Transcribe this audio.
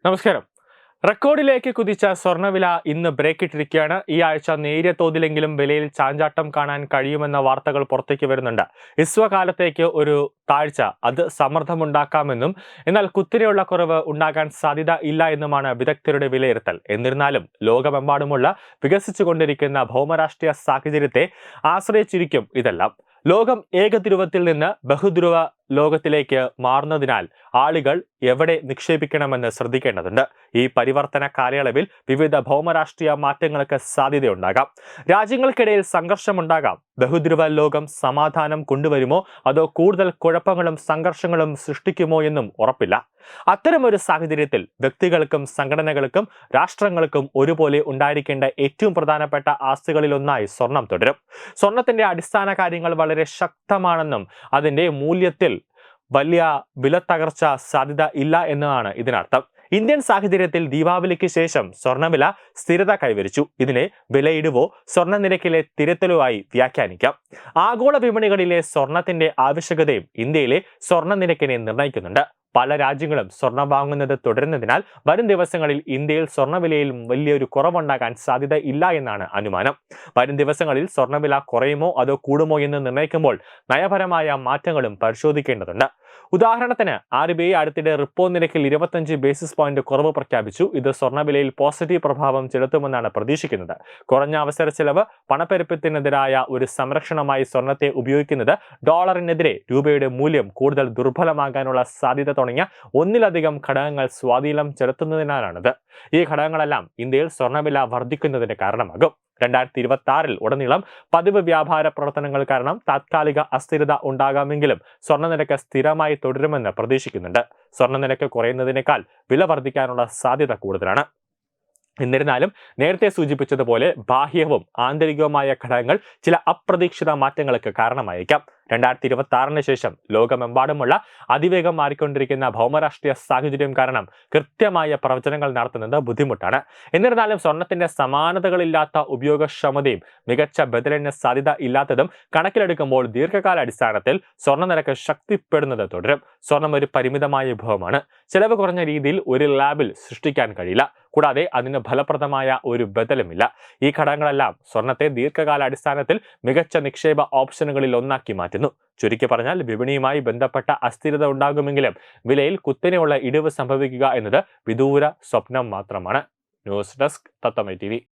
നമസ്കാരം. റെക്കോർഡിലേക്ക് കുതിച്ച സ്വർണ്ണവില ഇന്ന് ബ്രേക്കിട്ടിരിക്കുകയാണ്. ഈ ആഴ്ച നേരിയ തോതിലെങ്കിലും വിലയിൽ ചാഞ്ചാട്ടം കാണാൻ കഴിയുമെന്ന വാർത്തകൾ പുറത്തേക്ക് വരുന്നുണ്ട്. കാലത്തേക്ക് ഒരു താഴ്ച അത് സമ്മർദ്ദമുണ്ടാക്കാമെന്നും എന്നാൽ കുത്തിനെയുള്ള കുറവ് ഉണ്ടാകാൻ സാധ്യത ഇല്ല എന്നുമാണ് വിദഗ്ധരുടെ വിലയിരുത്തൽ. എന്നിരുന്നാലും ലോകമെമ്പാടുമുള്ള വികസിച്ചുകൊണ്ടിരിക്കുന്ന ഭൗമരാഷ്ട്രീയ സാഹചര്യത്തെ ആശ്രയിച്ചിരിക്കും ഇതെല്ലാം. ലോകം ഏകധ്രുവത്തിൽ നിന്ന് ബഹുധ്രുവ ലോകത്തിലേക്ക് മാറുന്നതിനാൽ ആളുകൾ എവിടെ നിക്ഷേപിക്കണമെന്ന് ശ്രദ്ധിക്കേണ്ടതുണ്ട്. ഈ പരിവർത്തന കാലയളവിൽ വിവിധ ഭൗമരാഷ്ട്രീയ മാറ്റങ്ങൾക്ക് സാധ്യതയുണ്ടാകാം. രാജ്യങ്ങൾക്കിടയിൽ സംഘർഷമുണ്ടാകാം. ബഹുധ്രുവ ലോകം സമാധാനം കൊണ്ടുവരുമോ അതോ കൂടുതൽ കുഴപ്പങ്ങളും സംഘർഷങ്ങളും സൃഷ്ടിക്കുമോ എന്നും ഉറപ്പില്ല. അത്തരമൊരു സാഹചര്യത്തിൽ വ്യക്തികൾക്കും സംഘടനകൾക്കും രാഷ്ട്രങ്ങൾക്കും ഒരുപോലെ ഉണ്ടായിരിക്കേണ്ട ഏറ്റവും പ്രധാനപ്പെട്ട ആസ്തികളിലൊന്നായി സ്വർണം തുടരും. സ്വർണത്തിന്റെ അടിസ്ഥാന കാര്യങ്ങൾ വളരെ ശക്തമാണെന്നും അതിന്റെ മൂല്യത്തിൽ വലിയ വിലത്തകർച്ച സാധ്യത ഇല്ല എന്നതാണ് ഇതിനർത്ഥം. ഇന്ത്യൻ സാഹചര്യത്തിൽ ദീപാവലിക്ക് ശേഷം സ്വർണ്ണവില സ്ഥിരത കൈവരിച്ചു. ഇതിനെ വിലയിടിവോ സ്വർണ്ണ നിരക്കിലെ തിരുത്തലോ ആയി വ്യാഖ്യാനിക്കാം. ആഗോള വിപണികളിലെ സ്വർണത്തിന്റെ ആവശ്യകതയും ഇന്ത്യയിലെ സ്വർണ്ണ നിരക്കിനെ നിർണ്ണയിക്കുന്നുണ്ട്. പല രാജ്യങ്ങളും സ്വർണം വാങ്ങുന്നത് തുടരുന്നതിനാൽ വരും ദിവസങ്ങളിൽ ഇന്ത്യയിൽ സ്വർണ്ണവിലയിൽ വലിയൊരു കുറവുണ്ടാകാൻ സാധ്യത ഇല്ല എന്നാണ് അനുമാനം. വരും ദിവസങ്ങളിൽ സ്വർണ്ണവില കുറയുമോ അതോ കൂടുമോ എന്ന് നിർണ്ണയിക്കുമ്പോൾ നയപരമായ മാറ്റങ്ങളും പരിശോധിക്കേണ്ടതുണ്ട്. ഉദാഹരണത്തിന് RBI അടുത്തിടെ റിപ്പോ നിരക്കിൽ 25 ബേസിസ് പോയിന്റ് കുറവ് പ്രഖ്യാപിച്ചു. ഇത് സ്വർണ്ണവിലയിൽ പോസിറ്റീവ് പ്രഭാവം ചെലുത്തുമെന്നാണ് പ്രതീക്ഷിക്കുന്നത്. കുറഞ്ഞ അവസര ചെലവ് പണപ്പെരുപ്പത്തിനെതിരായ ഒരു സംരക്ഷണമായി സ്വർണ്ണത്തെ ഉപയോഗിക്കുന്നത് ഡോളറിനെതിരെ രൂപയുടെ മൂല്യം കൂടുതൽ ദുർബലമാകാനുള്ള സാധ്യത തുടങ്ങിയ ഒന്നിലധികം ഘടകങ്ങൾ സ്വാധീനം ചെലുത്തുന്നതിനാലാണിത്. ഈ ഘടകങ്ങളെല്ലാം ഇന്ത്യയിൽ സ്വർണ്ണവില വർദ്ധിക്കുന്നതിന് കാരണമാകും. 2026 ഉടനീളം പതിവ് വ്യാപാര പ്രവർത്തനങ്ങൾ കാരണം താത്കാലിക അസ്ഥിരത ഉണ്ടാകാമെങ്കിലും സ്വർണ്ണനിരക്ക് സ്ഥിരമായി തുടരുമെന്ന് പ്രതീക്ഷിക്കുന്നുണ്ട്. സ്വർണ്ണനിരക്ക് കുറയുന്നതിനേക്കാൾ വില വർദ്ധിക്കാനുള്ള സാധ്യത കൂടുതലാണ്. എന്നിരുന്നാലും നേരത്തെ സൂചിപ്പിച്ചതുപോലെ ബാഹ്യവും ആന്തരികവുമായ ഘടകങ്ങൾ ചില അപ്രതീക്ഷിത മാറ്റങ്ങൾക്ക് കാരണമായേക്കാം. 2026 ശേഷം ലോകമെമ്പാടുമുള്ള അതിവേഗം മാറിക്കൊണ്ടിരിക്കുന്ന ഭൗമരാഷ്ട്രീയ സാഹചര്യം കാരണം കൃത്യമായ പ്രവചനങ്ങൾ നടത്തുന്നത് ബുദ്ധിമുട്ടാണ്. എന്നിരുന്നാലും സ്വർണത്തിന്റെ സമാനതകളില്ലാത്ത ഉപയോഗക്ഷമതയും മികച്ച ബദലിന് സാധ്യത ഇല്ലാത്തതും കണക്കിലെടുക്കുമ്പോൾ ദീർഘകാല അടിസ്ഥാനത്തിൽ സ്വർണ്ണ നിരക്ക് ശക്തിപ്പെടുന്നത് തുടരും. സ്വർണം ഒരു പരിമിതമായ വിഭവമാണ്. ചെലവ് കുറഞ്ഞ രീതിയിൽ ഒരു ലാബിൽ സൃഷ്ടിക്കാൻ കഴിയില്ല. കൂടാതെ അതിന് ഫലപ്രദമായ ഒരു ബദലുമില്ല. ഈ ഘടകങ്ങളെല്ലാം സ്വർണത്തെ ദീർഘകാല അടിസ്ഥാനത്തിൽ മികച്ച നിക്ഷേപ ഓപ്ഷനുകളിൽ ഒന്നാക്കി മാറ്റുന്നു. ചുരുക്കി പറഞ്ഞാൽ വിപണിയുമായി ബന്ധപ്പെട്ട അസ്ഥിരത ഉണ്ടാകുമെങ്കിലും വിലയിൽ കുത്തനെയുള്ള ഇടിവ് സംഭവിക്കുക എന്നത് വിദൂര സ്വപ്നം മാത്രമാണ്. ന്യൂസ് ഡെസ്ക് തത്വമൈ TV.